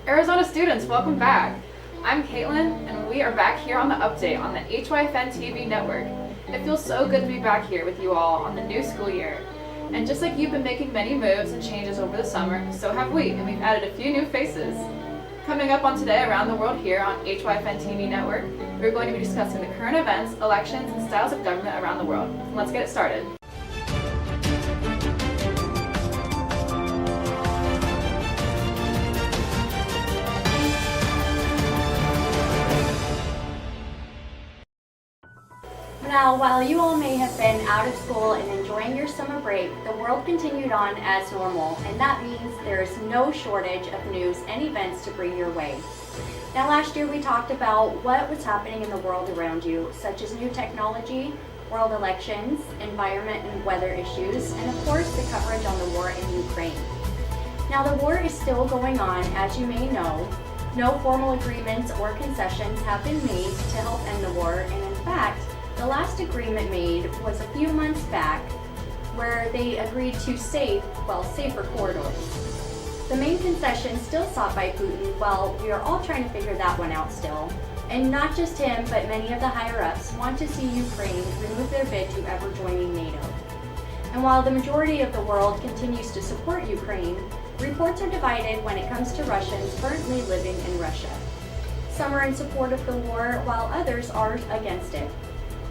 Arizona students, welcome back. I'm Caitlin, and we are back here on the update on the HYFN TV network. It feels so good to be back here with you all on the new school year. And just like you've been making many moves and changes over the summer, so have we, and we've added a few new faces. Coming up on Today Around the World here on HYFN TV network, we're going to be discussing the current events, elections, and styles of government around the world. Let's get it started. Now, while you all may have been out of school and enjoying your summer break, the world continued on as normal, and that means there is no shortage of news and events to bring your way. Now, last year we talked about what was happening in the world around you, such as new technology, world elections, environment and weather issues, and of course the coverage on the war in Ukraine. Now, the war is still going on, as you may know. No formal agreements or concessions have been made to help end the war, and in fact, the last agreement made was a few months back where they agreed to safer corridors. The main concession still sought by Putin, well, we are all trying to figure that one out still. And not just him, but many of the higher-ups want to see Ukraine remove their bid to ever joining NATO. And while the majority of the world continues to support Ukraine, reports are divided when it comes to Russians currently living in Russia. Some are in support of the war, while others are against it.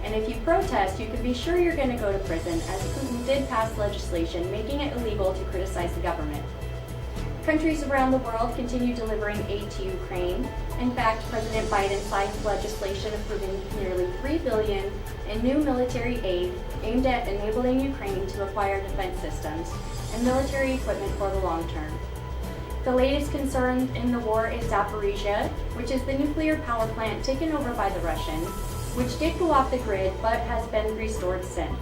And if you protest, you can be sure you're going to go to prison, as Putin did pass legislation making it illegal to criticize the government. Countries around the world continue delivering aid to Ukraine. In fact, President Biden signed legislation approving nearly $3 billion in new military aid aimed at enabling Ukraine to acquire defense systems and military equipment for the long term. The latest concern in the war is Zaporizhia, which is the nuclear power plant taken over by the Russians, which did go off the grid but has been restored since.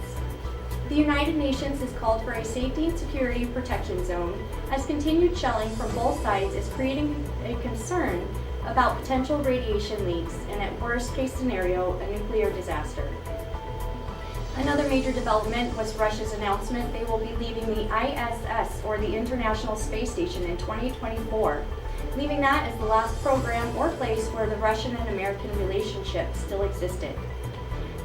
The United Nations has called for a safety and security protection zone, as continued shelling from both sides is creating a concern about potential radiation leaks and, at worst case scenario, a nuclear disaster. Another major development was Russia's announcement they will be leaving the ISS, or the International Space Station, in 2024. Leaving that as the last program or place where the Russian and American relationship still existed.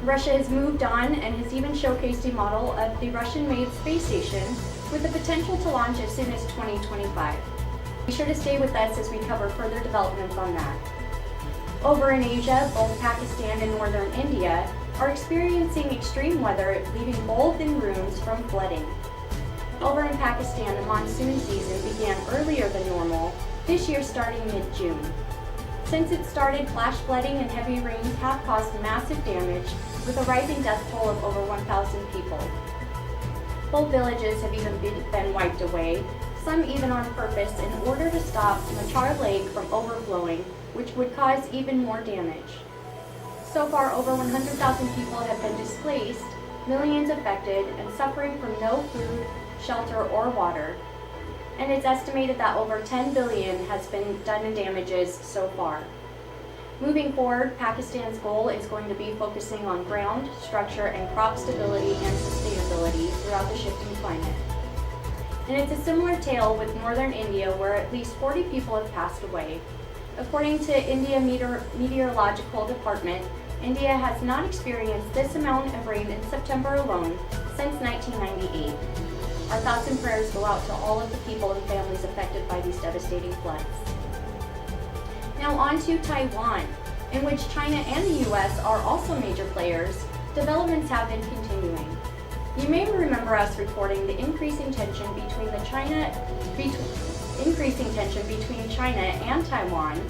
Russia has moved on and has even showcased a model of the Russian-made space station with the potential to launch as soon as 2025. Be sure to stay with us as we cover further developments on that. Over in Asia, both Pakistan and northern India are experiencing extreme weather, leaving both in rooms from flooding. Over in Pakistan, the monsoon season began earlier than normal, this year starting mid-June. Since it started, flash flooding and heavy rains have caused massive damage, with a rising death toll of over 1,000 people. Whole villages have even been wiped away, some even on purpose, in order to stop Machar Lake from overflowing, which would cause even more damage. So far, over 100,000 people have been displaced, millions affected, and suffering from no food, shelter, or water. And it's estimated that over $10 billion has been done in damages so far. Moving forward, Pakistan's goal is going to be focusing on ground, structure, and crop stability and sustainability throughout the shifting climate. And it's a similar tale with northern India, where at least 40 people have passed away. According to India Meteorological Department, India has not experienced this amount of rain in September alone since 1998. Our thoughts and prayers go out to all of the people and families affected by these devastating floods. Now on to Taiwan, in which China and the US are also major players. Developments have been continuing. You may remember us reporting the increasing tension between China and Taiwan,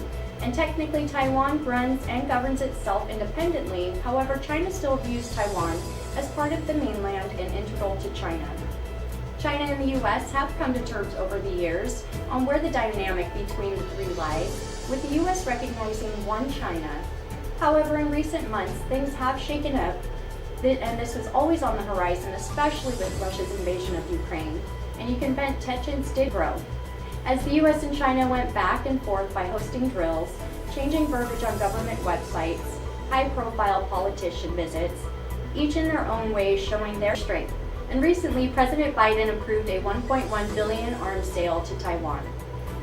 and technically Taiwan runs and governs itself independently. However, China still views Taiwan as part of the mainland and integral to China. China and the US have come to terms over the years on where the dynamic between the three lies, with the US recognizing one China. However, in recent months, things have shaken up, and this was always on the horizon, especially with Russia's invasion of Ukraine, and you can bet tensions did grow. As the US and China went back and forth by hosting drills, changing verbiage on government websites, high-profile politician visits, each in their own way showing their strength. And recently, President Biden approved a $1.1 billion arms sale to Taiwan.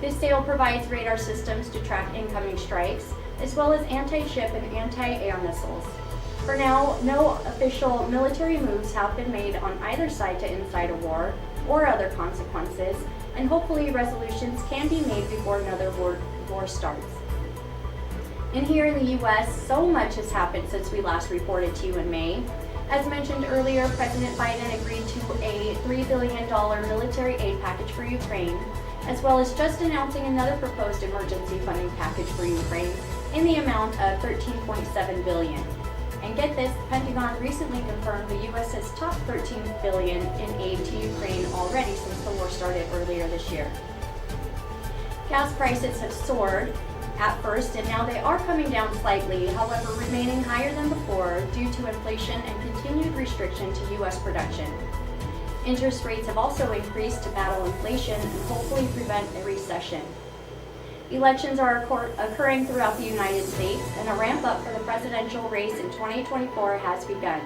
This sale provides radar systems to track incoming strikes, as well as anti-ship and anti-air missiles. For now, no official military moves have been made on either side to incite a war or other consequences, and hopefully resolutions can be made before another war starts. And here in the US, so much has happened since we last reported to you in May. As mentioned earlier, President Biden agreed to a $3 billion military aid package for Ukraine, as well as just announcing another proposed emergency funding package for Ukraine in the amount of $13.7 billion. And get this, the Pentagon recently confirmed the U.S. has topped $13 billion in aid to Ukraine already since the war started earlier this year. Gas prices have soared at first, and now they are coming down slightly, however remaining higher than before due to inflation and continued restriction to U.S. production. Interest rates have also increased to battle inflation and hopefully prevent a recession. Elections are occurring throughout the United States, and a ramp up for the presidential race in 2024 has begun.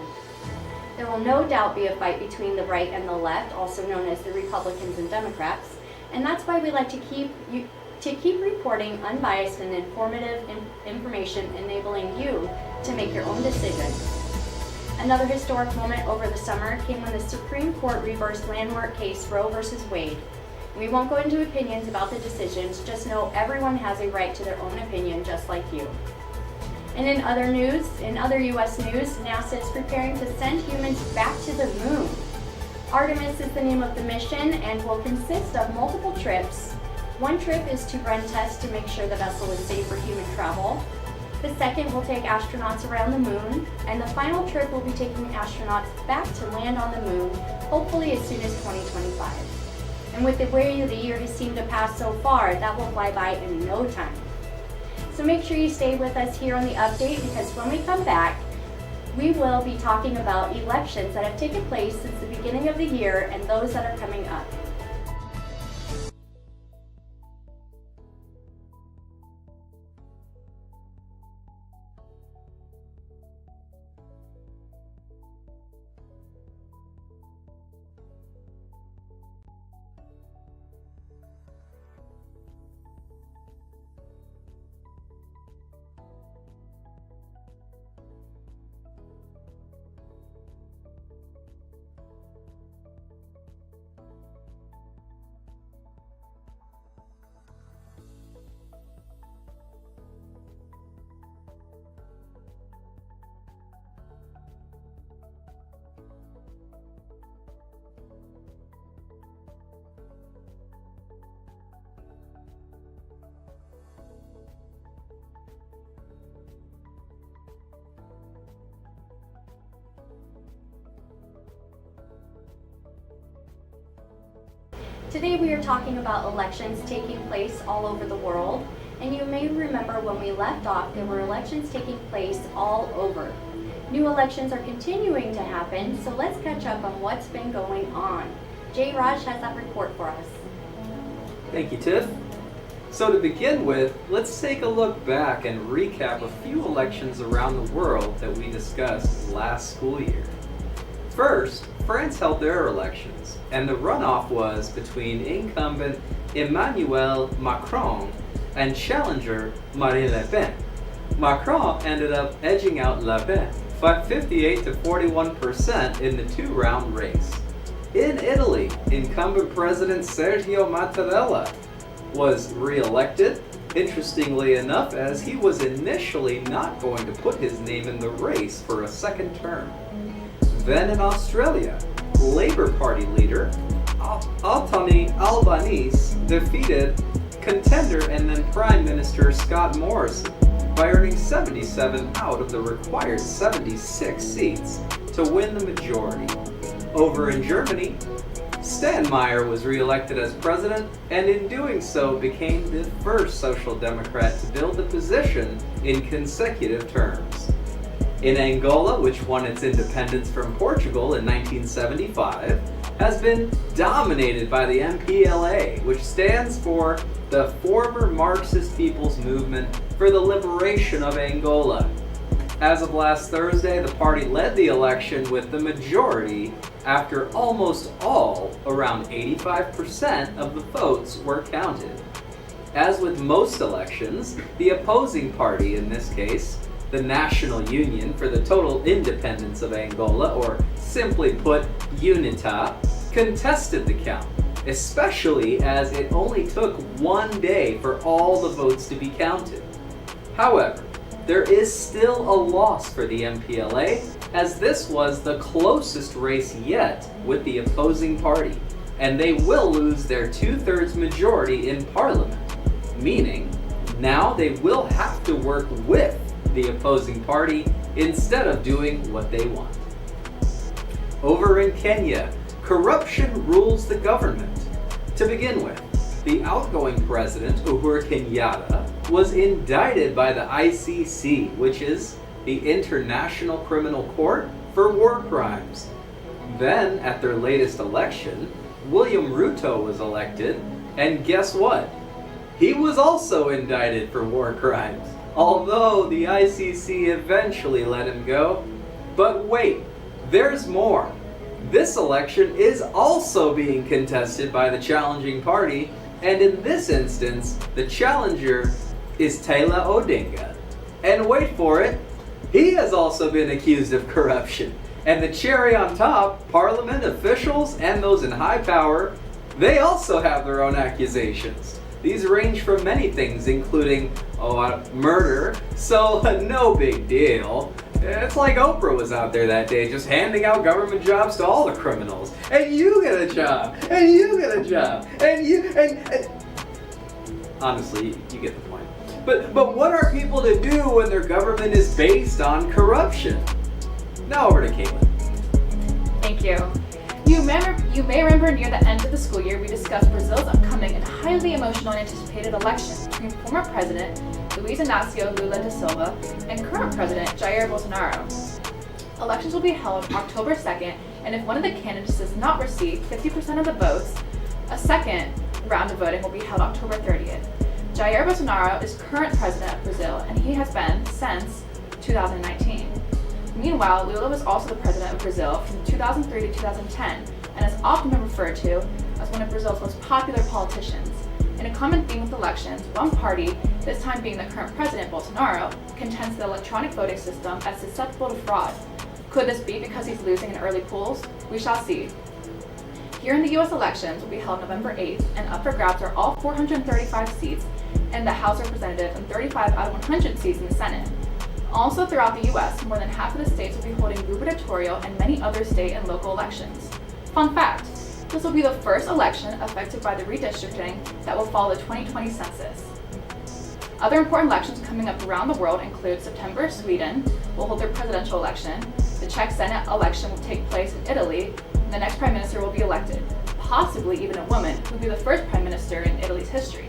There will no doubt be a fight between the right and the left, also known as the Republicans and Democrats, and that's why we like to keep reporting unbiased and informative information, enabling you to make your own decision. Another historic moment over the summer came when the Supreme Court reversed landmark case Roe v. Wade. We won't go into opinions about the decisions, just know everyone has a right to their own opinion, just like you. And in other U.S. news, NASA is preparing to send humans back to the moon. Artemis is the name of the mission and will consist of multiple trips. One trip is to run tests to make sure the vessel is safe for human travel. The second will take astronauts around the moon, and the final trip will be taking astronauts back to land on the moon, hopefully as soon as 2025. And with the way the year has seemed to pass so far, that will fly by in no time. So make sure you stay with us here on the update, because when we come back, we will be talking about elections that have taken place since the beginning of the year and those that are coming up. Today we are talking about elections taking place all over the world, and you may remember when we left off there were elections taking place all over. New elections are continuing to happen, so let's catch up on what's been going on. Jay Raj has that report for us. Thank you, Tiff. So to begin with, let's take a look back and recap a few elections around the world that we discussed last school year. First, France held their elections, and the runoff was between incumbent Emmanuel Macron and challenger Marine Le Pen. Macron ended up edging out Le Pen, 58 to 41% in the two-round race. In Italy, incumbent President Sergio Mattarella was re-elected, interestingly enough, as he was initially not going to put his name in the race for a second term. Then in Australia, Labour Party leader Anthony Albanese defeated contender and then Prime Minister Scott Morrison by earning 77 out of the required 76 seats to win the majority. Over in Germany, Steinmeier was re-elected as president, and in doing so became the first Social Democrat to build the position in consecutive terms. In Angola, which won its independence from Portugal in 1975, has been dominated by the MPLA, which stands for the Former Marxist People's Movement for the Liberation of Angola. As of last Thursday, the party led the election with the majority after almost all, around 85% of the votes were counted. As with most elections, the opposing party, in this case, the National Union for the Total Independence of Angola, or simply put, UNITA, contested the count, especially as it only took one day for all the votes to be counted. However, there is still a loss for the MPLA, as this was the closest race yet with the opposing party, and they will lose their 2/3 majority in parliament, meaning now they will have to work with the opposing party instead of doing what they want. Over in Kenya, corruption rules the government. To begin with, the outgoing president, Uhuru Kenyatta, was indicted by the ICC, which is the International Criminal Court for War Crimes. Then, at their latest election, William Ruto was elected, and guess what? He was also indicted for war crimes, although the ICC eventually let him go. But wait, there's more. This election is also being contested by the challenging party, and in this instance, the challenger is Raila Odinga. And wait for it, he has also been accused of corruption. And the cherry on top, parliament officials and those in high power, they also have their own accusations. These range from many things, including murder, so no big deal. It's like Oprah was out there that day just handing out government jobs to all the criminals. And you get a job, and you get a job, and honestly, you get the point. But what are people to do when their government is based on corruption? Now over to Caitlin. Thank you. You may remember near the end of the school year we discussed Brazil's upcoming and highly emotional and anticipated election between former President Luiz Inácio Lula da Silva and current President Jair Bolsonaro. Elections will be held October 2nd, and if one of the candidates does not receive 50% of the votes, a second round of voting will be held October 30th. Jair Bolsonaro is current president of Brazil, and he has been since 2019. Meanwhile, Lula was also the president of Brazil from 2003 to 2010, and is often been referred to as one of Brazil's most popular politicians. In a common theme with elections, one party, this time being the current president, Bolsonaro, contends the electronic voting system as susceptible to fraud. Could this be because he's losing in early polls? We shall see. Here in the U.S. elections will be held November 8th, and up for grabs are all 435 seats in the House of Representatives and 35 out of 100 seats in the Senate. Also throughout the U.S., more than half of the states will be holding gubernatorial and many other state and local elections. Fun fact, this will be the first election affected by the redistricting that will follow the 2020 census. Other important elections coming up around the world include September, Sweden will hold their presidential election, the Czech Senate election will take place in Italy, and the next prime minister will be elected, possibly even a woman, who will be the first prime minister in Italy's history.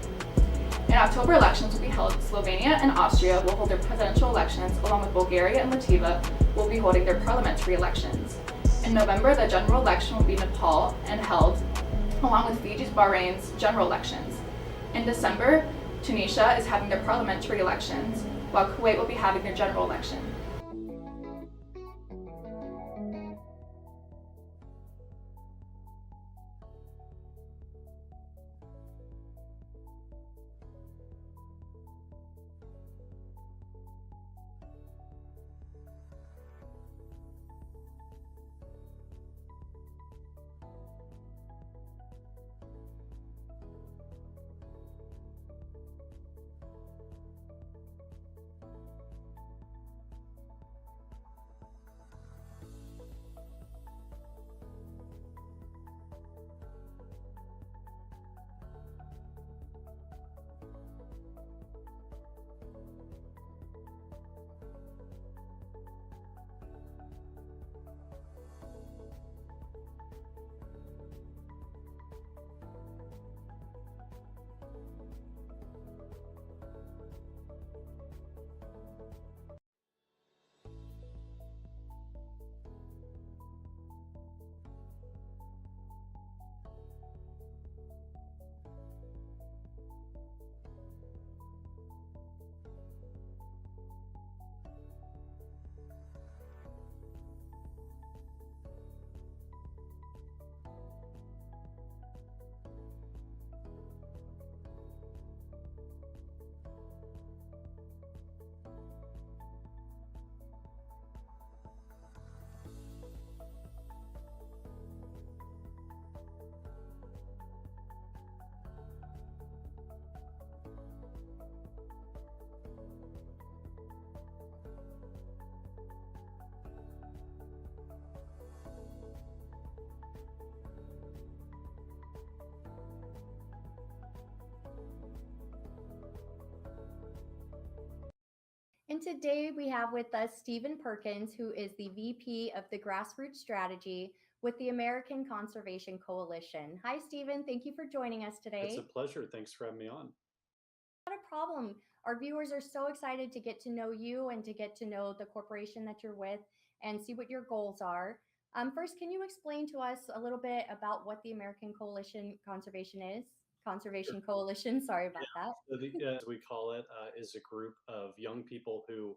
In October, elections will be held. Slovenia and Austria will hold their presidential elections, along with Bulgaria and Latvia will be holding their parliamentary elections. In November, the general election will be in Nepal and held, along with Fiji's Bahrain's general elections. In December, Tunisia is having their parliamentary elections, while Kuwait will be having their general election. And today we have with us Stephen Perkins, who is the VP of the Grassroots Strategy with the American Conservation Coalition. Hi, Stephen. Thank you for joining us today. It's a pleasure. Thanks for having me on. Not a problem. Our viewers are so excited to get to know you and to get to know the corporation that you're with and see what your goals are. First, can you explain to us a little bit about what the American Conservation Sure. Coalition, sorry about that. So as we call it, is a group of young people who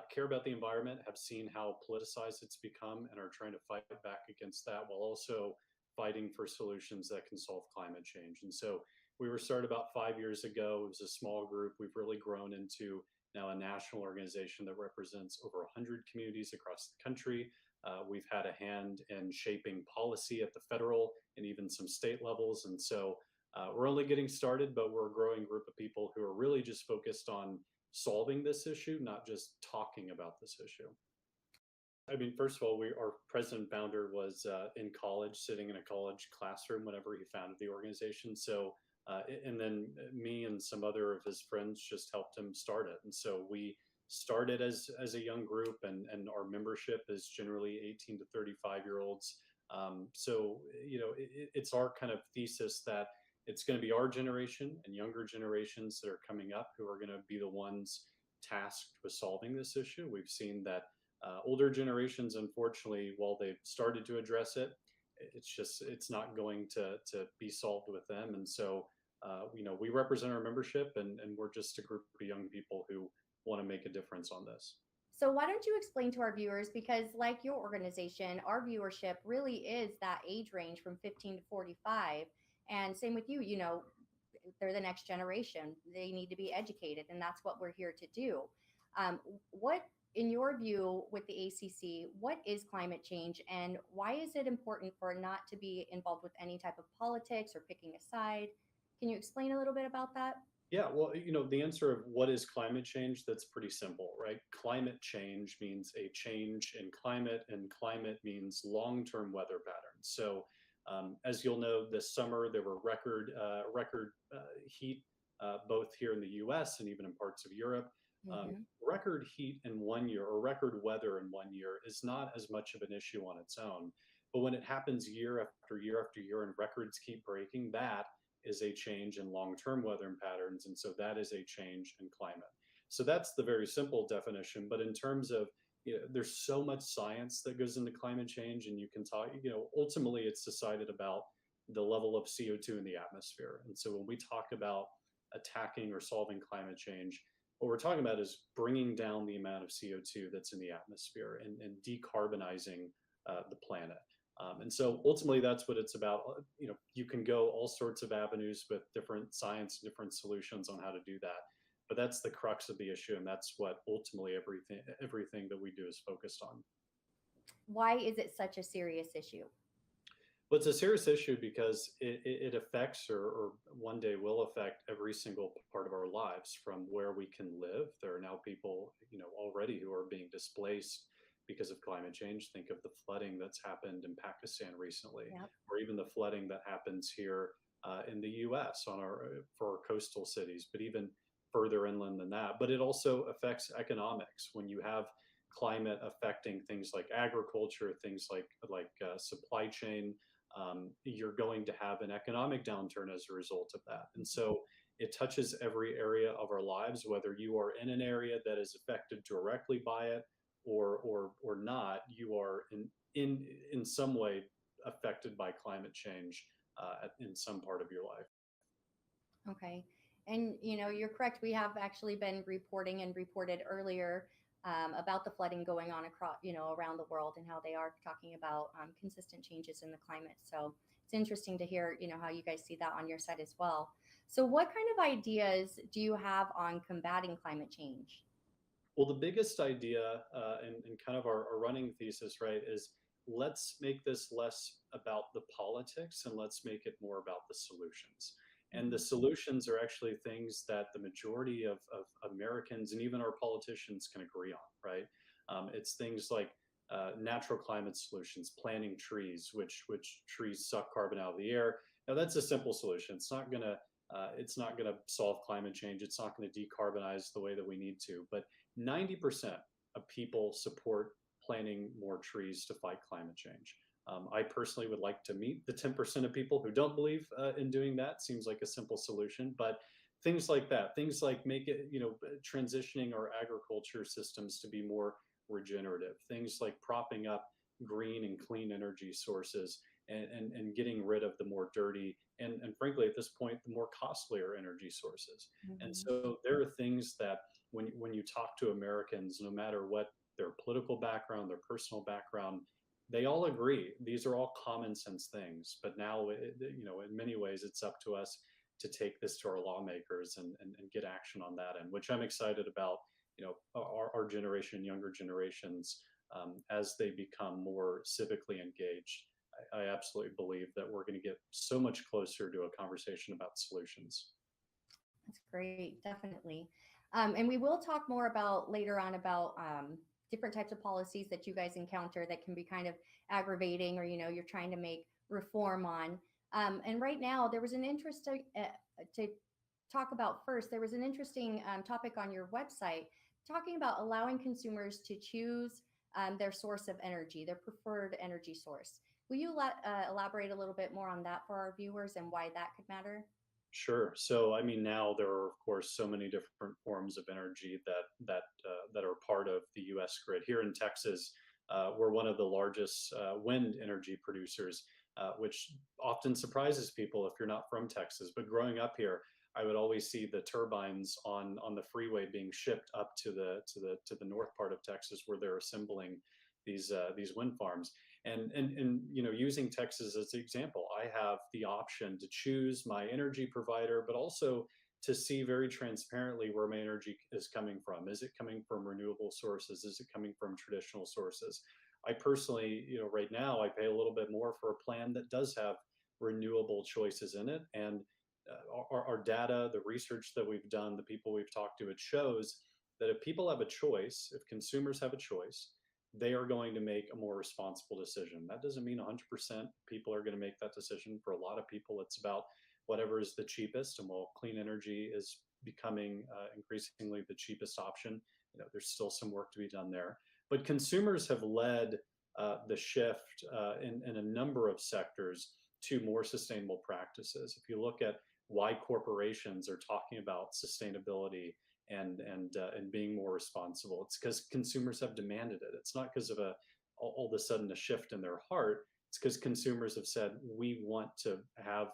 care about the environment, have seen how politicized it's become, and are trying to fight back against that while also fighting for solutions that can solve climate change. And so we were started about 5 years ago. It was a small group. We've really grown into now a national organization that represents over 100 communities across the country. We've had a hand in shaping policy at the federal and even some state levels. And so we're only getting started, but we're a growing group of people who are really just focused on solving this issue, not just talking about this issue. I mean, first of all, our president founder was in college, sitting in a college classroom whenever he founded the organization. So, and then me and some other of his friends just helped him start it. And so we started as a young group, and our membership is generally 18 to 35-year-olds. So, it's our kind of thesis that it's going to be our generation and younger generations that are coming up who are going to be the ones tasked with solving this issue. We've seen that older generations, unfortunately, while they've started to address it, it's not going to be solved with them. And so, we represent our membership, and we're just a group of young people who want to make a difference on this. So why don't you explain to our viewers, because like your organization, our viewership really is that age range from 15 to 45. And same with you, they're the next generation. They need to be educated, and that's what we're here to do. What, in your view, with the ACC, what is climate change, and why is it important for it not to be involved with any type of politics or picking a side? Can you explain a little bit about that? Yeah, well, the answer of what is climate change, that's pretty simple, right? Climate change means a change in climate, and climate means long-term weather patterns. So as you'll know, this summer there were record heat, both here in the U.S. and even in parts of Europe. Record heat in 1 year, or record weather in 1 year, is not as much of an issue on its own. But when it happens year after year after year and records keep breaking, that is a change in long-term weather patterns. And so that is a change in climate. So that's the very simple definition. But in terms of, there's so much science that goes into climate change, and you can talk, ultimately it's decided about the level of CO2 in the atmosphere. And so when we talk about attacking or solving climate change, what we're talking about is bringing down the amount of CO2 that's in the atmosphere, and decarbonizing the planet. And so ultimately that's what it's about. You can go all sorts of avenues with different science, different solutions on how to do that. But that's the crux of the issue, and that's what ultimately everything that we do is focused on. Why is it such a serious issue? Well, it's a serious issue because it affects, or one day will affect, every single part of our lives, from where we can live. There are now people, already who are being displaced because of climate change. Think of the flooding that's happened in Pakistan recently, Yep. or even the flooding that happens here in the U.S. For our coastal cities, but even further inland than that. But it also affects economics. When you have climate affecting things like agriculture, things like supply chain, you're going to have an economic downturn as a result of that. And so it touches every area of our lives, whether you are in an area that is affected directly by it or not. You are in some way affected by climate change in some part of your life. Okay. And you're correct. We have actually been reporting and reported earlier about the flooding going on across, around the world, and how they are talking about consistent changes in the climate. So it's interesting to hear, how you guys see that on your side as well. So what kind of ideas do you have on combating climate change? Well, the biggest idea and kind of our running thesis, right, is let's make this less about the politics and let's make it more about the solutions. And the solutions are actually things that the majority of Americans and even our politicians can agree on, right? It's things like natural climate solutions, planting trees, which trees suck carbon out of the air. Now that's a simple solution. It's not going to It's not going to solve climate change. It's not going to decarbonize the way that we need to. But 90% of people support planting more trees to fight climate change. I personally would like to meet the 10% of people who don't believe in doing that. Seems like a simple solution, but things like that, things like make it, transitioning our agriculture systems to be more regenerative, things like propping up green and clean energy sources and getting rid of the more dirty and frankly at this point the more costlier energy sources. And Mhm. so there are things that when you talk to Americans, no matter what their political background, their personal background, they all agree these are all common sense things. But now, in many ways, it's up to us to take this to our lawmakers and get action on that end, which I'm excited about. Our generation, younger generations, as they become more civically engaged, I absolutely believe that we're going to get so much closer to a conversation about solutions. That's great, definitely. And we will talk more about later on about different types of policies that you guys encounter that can be kind of aggravating, or you're trying to make reform on. And right now, there was an interest to talk about first. There was an interesting topic on your website talking about allowing consumers to choose their source of energy, their preferred energy source. Will you elaborate a little bit more on that for our viewers and why that could matter? Sure. So, I mean, now there are, of course, so many different forms of energy that are part of the U.S. grid. Here in Texas, we're one of the largest wind energy producers, which often surprises people if you're not from Texas. But growing up here, I would always see the turbines on the freeway being shipped up to the north part of Texas, where they're assembling these wind farms. And using Texas as an example, I have the option to choose my energy provider, but also to see very transparently where my energy is coming from. Is it coming from renewable sources? Is it coming from traditional sources? I personally, right now I pay a little bit more for a plan that does have renewable choices in it. And our data, the research that we've done, the people we've talked to, it shows that if people have a choice, if consumers have a choice, they are going to make a more responsible decision. That doesn't mean 100% people are going to make that decision. For a lot of people, it's about whatever is the cheapest. And while clean energy is becoming increasingly the cheapest option, there's still some work to be done there. But consumers have led the shift in a number of sectors to more sustainable practices. If you look at why corporations are talking about sustainability and being more responsible, it's because consumers have demanded it. It's not because of all of a sudden a shift in their heart. It's because consumers have said we want to have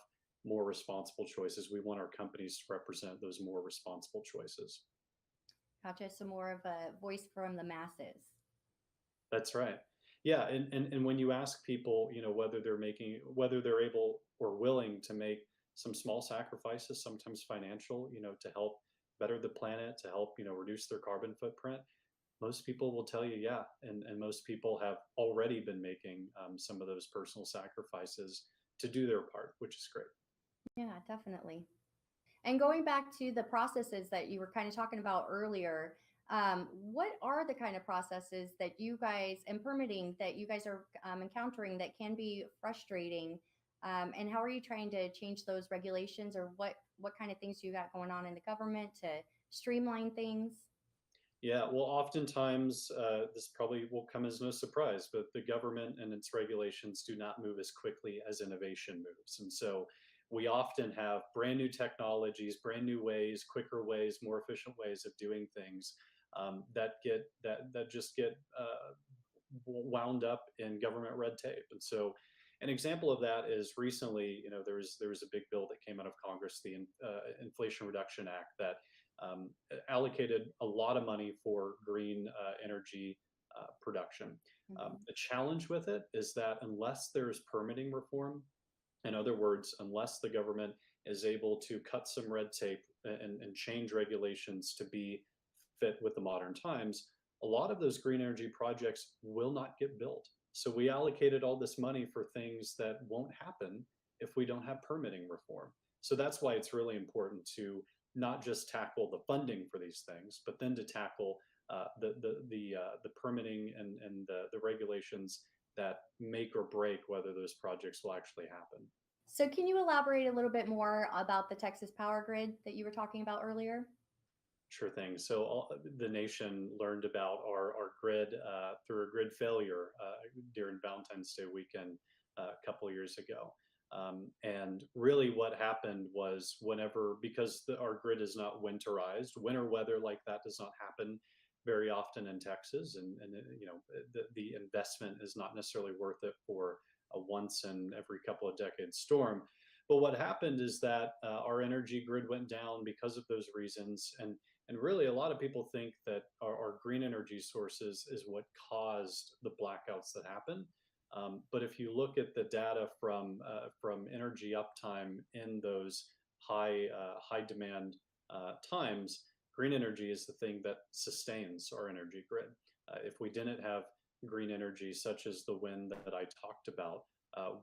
more responsible choices. We want our companies to represent those more responsible choices. Gotcha. So more of a voice from the masses. That's right. Yeah, and when you ask people, whether they're able or willing to make some small sacrifices, sometimes financial, to help better the planet, to help, reduce their carbon footprint, most people will tell you, yeah. And most people have already been making some of those personal sacrifices to do their part, which is great. Yeah, definitely. And going back to the processes that you were kind of talking about earlier, what are the kind of processes that you guys and permitting that you guys are encountering that can be frustrating? And how are you trying to change those regulations, or what kind of things you got going on in the government to streamline things? Yeah, well, oftentimes this probably will come as no surprise, but the government and its regulations do not move as quickly as innovation moves. And so we often have brand new technologies, brand new ways, quicker ways, more efficient ways of doing things that just get wound up in government red tape. And so an example of that is recently, there was a big bill that came out of Congress, the Inflation Reduction Act, that allocated a lot of money for green energy production. Mhm. The challenge with it is that unless there's permitting reform, in other words, unless the government is able to cut some red tape and change regulations to be fit with the modern times, a lot of those green energy projects will not get built. So we allocated all this money for things that won't happen if we don't have permitting reform. So that's why it's really important to not just tackle the funding for these things, but then to tackle the permitting and the regulations that make or break whether those projects will actually happen. So, can you elaborate a little bit more about the Texas power grid that you were talking about earlier? Sure thing. So the nation learned about our grid through a grid failure during Valentine's Day weekend a couple of years ago. And really what happened was whenever, because our grid is not winterized, winter weather like that does not happen very often in Texas. The investment is not necessarily worth it for a once in every couple of decades storm. But what happened is that our energy grid went down because of those reasons. And really, a lot of people think that our green energy sources is what caused the blackouts that happen. But if you look at the data from energy uptime in those high demand times, green energy is the thing that sustains our energy grid. If we didn't have green energy, such as the wind that I talked about,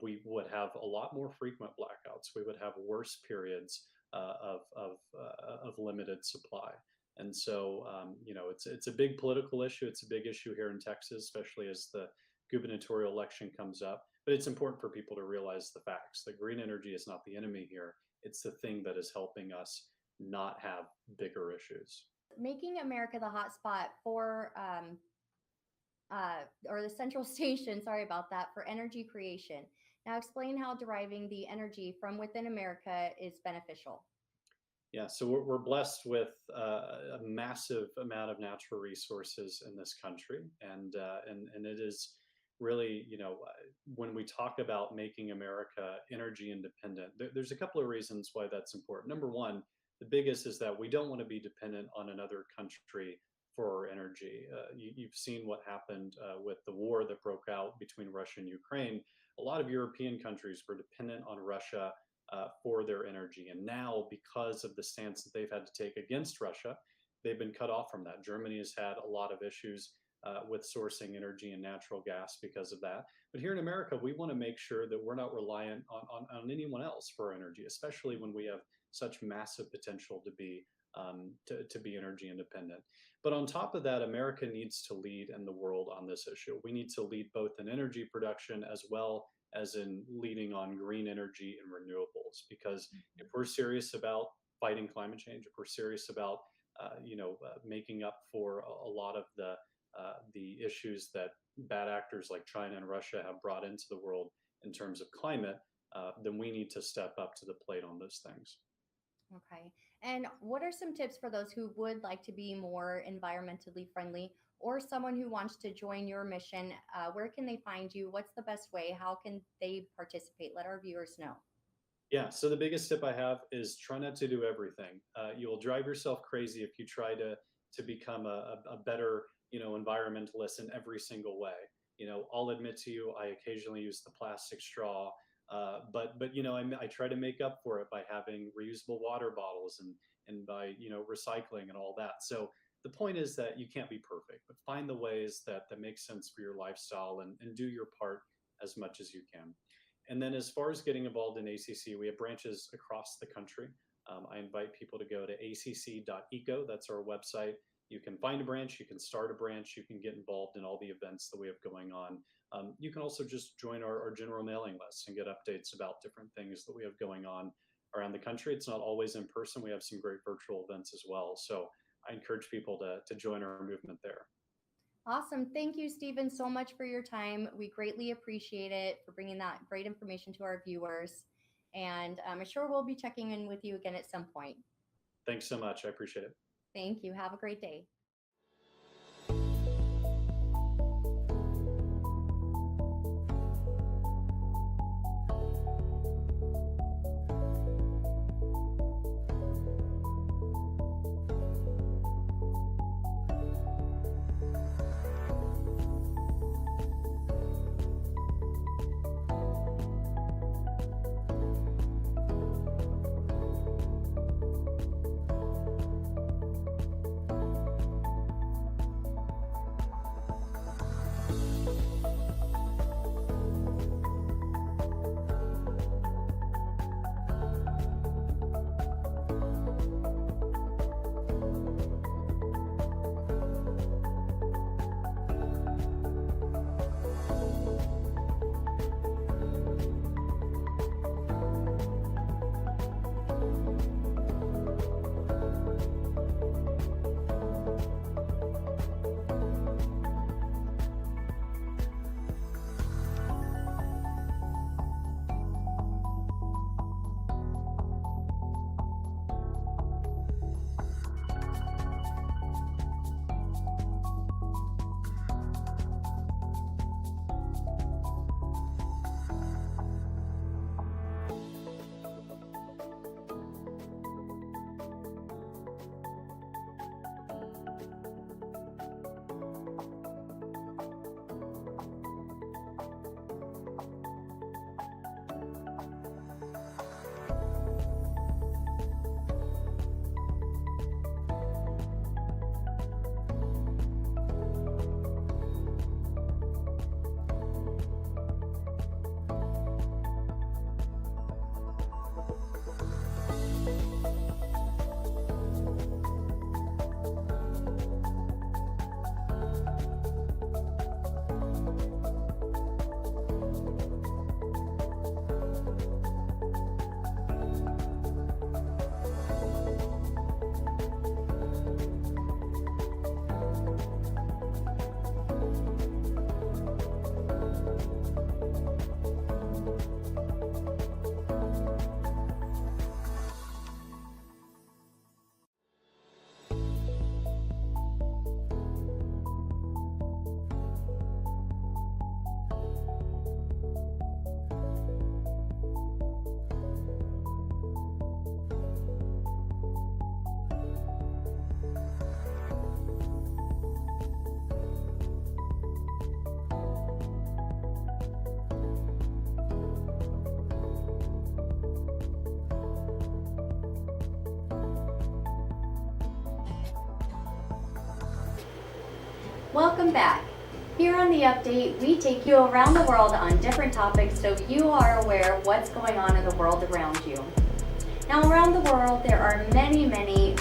we would have a lot more frequent blackouts. We would have worse periods of limited supply. And so, it's a big political issue. It's a big issue here in Texas, especially as the gubernatorial election comes up. But it's important for people to realize the facts that green energy is not the enemy here. It's the thing that is helping us not have bigger issues. Making America the hotspot for, or the central station, sorry about that, for energy creation. Now, explain how deriving the energy from within America is beneficial. Yeah, so we're blessed with a massive amount of natural resources in this country, and it is really, when we talk about making America energy independent, there's a couple of reasons why that's important. Number one, the biggest is that we don't want to be dependent on another country for our energy. You've seen what happened with the war that broke out between Russia and Ukraine. A lot of European countries were dependent on Russia for their energy. And now, because of the stance that they've had to take against Russia, they've been cut off from that. Germany has had a lot of issues with sourcing energy and natural gas because of that. But here in America, we want to make sure that we're not reliant on anyone else for energy, especially when we have such massive potential to be energy independent. But on top of that, America needs to lead in the world on this issue. We need to lead both in energy production as well as in leading on green energy and renewables. Because if we're serious about fighting climate change, if we're serious about making up for a lot of the issues that bad actors like China and Russia have brought into the world in terms of climate, then we need to step up to the plate on those things. Okay. And what are some tips for those who would like to be more environmentally friendly, or someone who wants to join your mission? Where can they find you? What's the best way? How can they participate? Let our viewers know. Yeah, so the biggest tip I have is try not to do everything. You will drive yourself crazy if you try to become a better environmentalist in every single way. I'll admit to you, I occasionally use the plastic straw. But I try to make up for it by having reusable water bottles and by recycling and all that. So the point is that you can't be perfect, but find the ways that make sense for your lifestyle and do your part as much as you can. And then as far as getting involved in ACC, we have branches across the country. I invite people to go to acc.eco. That's our website. You can find a branch, you can start a branch, you can get involved in all the events that we have going on. You can also just join our general mailing list and get updates about different things that we have going on around the country. It's not always in person. We have some great virtual events as well. So I encourage people to join our movement there. Awesome. Thank you, Stephen, so much for your time. We greatly appreciate it for bringing that great information to our viewers. And I'm sure we'll be checking in with you again at some point. Thanks so much. I appreciate it. Thank you. Have a great day. Welcome back. Here on The Update, we take you around the world on different topics so you are aware of what's going on in the world around you. Now, around the world, there are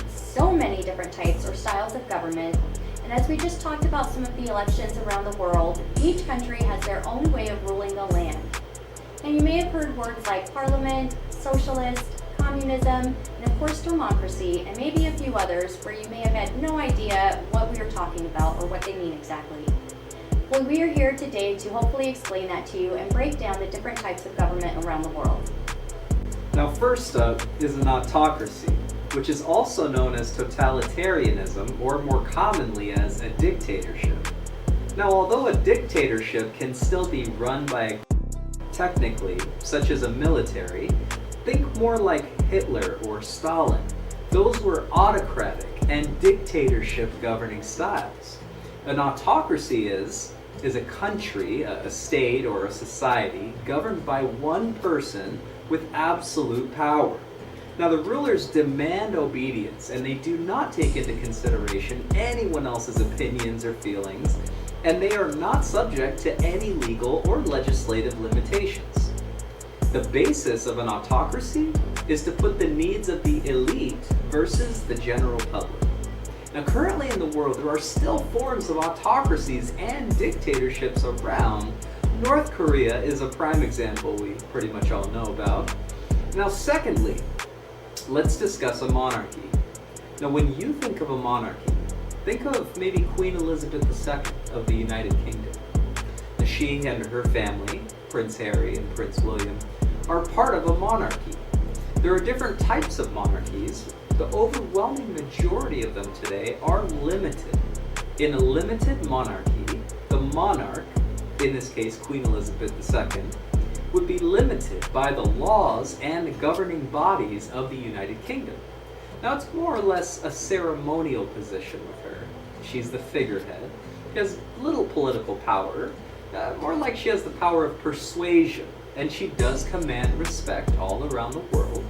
so many different types or styles of government. And as we just talked about some of the elections around the world, each country has their own way of ruling the land. And you may have heard words like parliament, socialist, communism, and of course democracy, and maybe a few others where you may have had no idea what we were talking about or what they mean exactly. Well, we are here today to hopefully explain that to you and break down the different types of government around the world. Now, first up is an autocracy, which is also known as totalitarianism, or more commonly as a dictatorship. Now, although a dictatorship can still be run by technically, such as a military, think more like Hitler or Stalin. Those were autocratic and dictatorship governing styles. An autocracy is a country, a state, or a society governed by one person with absolute power. Now, the rulers demand obedience, and they do not take into consideration anyone else's opinions or feelings, and they are not subject to any legal or legislative limitations. The basis of an autocracy is to put the needs of the elite versus the general public. Now, currently in the world, there are still forms of autocracies and dictatorships around. North Korea is a prime example we pretty much all know about. Now, secondly, let's discuss a monarchy. Now, when you think of a monarchy, think of maybe Queen Elizabeth II of the United Kingdom. Now, she and her family, Prince Harry and Prince William, are part of a monarchy. There are different types of monarchies. The overwhelming majority of them today are limited. In a limited monarchy, the monarch, in this case Queen Elizabeth II, would be limited by the laws and the governing bodies of the United Kingdom. Now, it's more or less a ceremonial position with her. She's the figurehead. She has little political power, more like she has the power of persuasion, and she does command respect all around the world.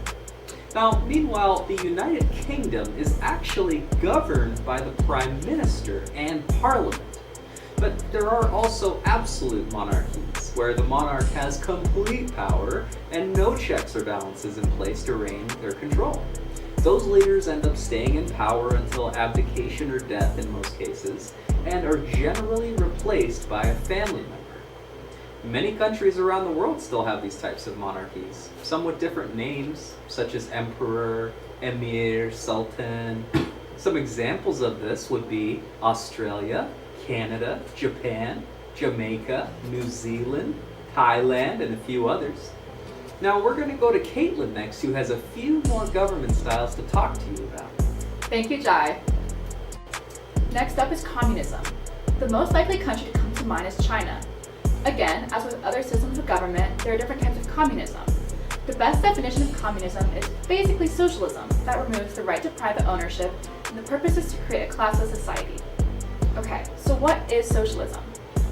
Now, meanwhile, the United Kingdom is actually governed by the Prime Minister and Parliament. But there are also absolute monarchies, where the monarch has complete power and no checks or balances in place to rein their control. Those leaders end up staying in power until abdication or death in most cases, and are generally replaced by a family member. Many countries around the world still have these types of monarchies, some with different names, such as emperor, emir, sultan. Some examples of this would be Australia, Canada, Japan, Jamaica, New Zealand, Thailand, and a few others. Now, we're going to go to Caitlin next, who has a few more government styles to talk to you about. Thank you, Jai. Next up is communism. The most likely country to come to mind is China. Again, as with other systems of government, there are different types of communism. The best definition of communism is basically socialism that removes the right to private ownership, and the purpose is to create a classless society. Okay, so what is socialism?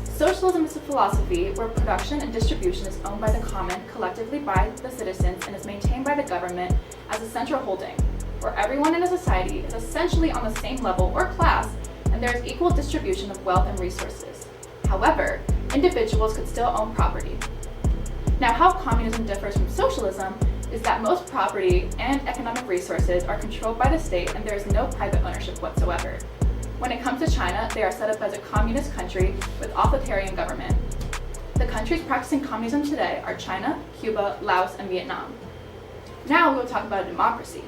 Socialism is a philosophy where production and distribution is owned by the common, collectively by the citizens, and is maintained by the government as a central holding, where everyone in a society is essentially on the same level or class, and there is equal distribution of wealth and resources. However, individuals could still own property. Now, how communism differs from socialism is that most property and economic resources are controlled by the state, and there is no private ownership whatsoever. When it comes to China, they are set up as a communist country with authoritarian government. The countries practicing communism today are China, Cuba, Laos, and Vietnam. Now we will talk about a democracy.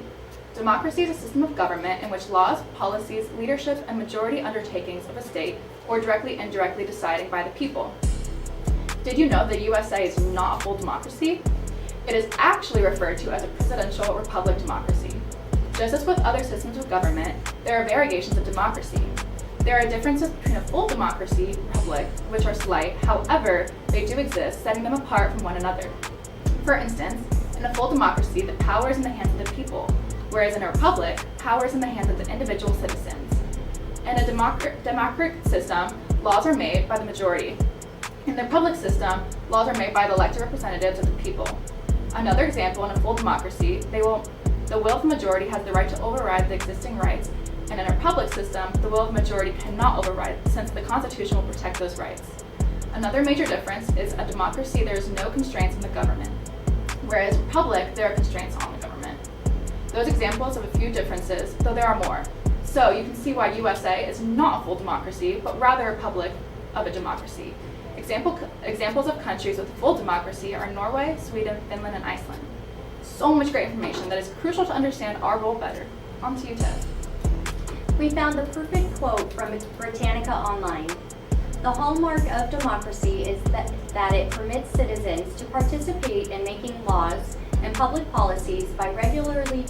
Democracy is a system of government in which laws, policies, leadership, and majority undertakings of a state are directly and indirectly decided by the people. Did you know the USA is not a full democracy? It is actually referred to as a presidential republic democracy. Just as with other systems of government, there are variations of democracy. There are differences between a full democracy, republic, which are slight, however, they do exist, setting them apart from one another. For instance, in a full democracy, the power is in the hands of the people, whereas in a republic, power is in the hands of the individual citizens. In a democratic system, laws are made by the majority. In the republic system, laws are made by the elected representatives of the people. Another example, in a full democracy, the will of the majority has the right to override the existing rights, And in a republic system, the will of majority cannot override, since the Constitution will protect those rights. Another major difference is a democracy, there is no constraints on the government, whereas republic, there are constraints on the government. Those examples of a few differences, though there are more. So you can see why USA is not a full democracy, but rather a republic of a democracy. Examples of countries with full democracy are Norway, Sweden, Finland, and Iceland. So much great information that is crucial to understand our role better. On to you, Tiff. We found the perfect quote from Britannica Online. The hallmark of democracy is that it permits citizens to participate in making laws and public policies by regularly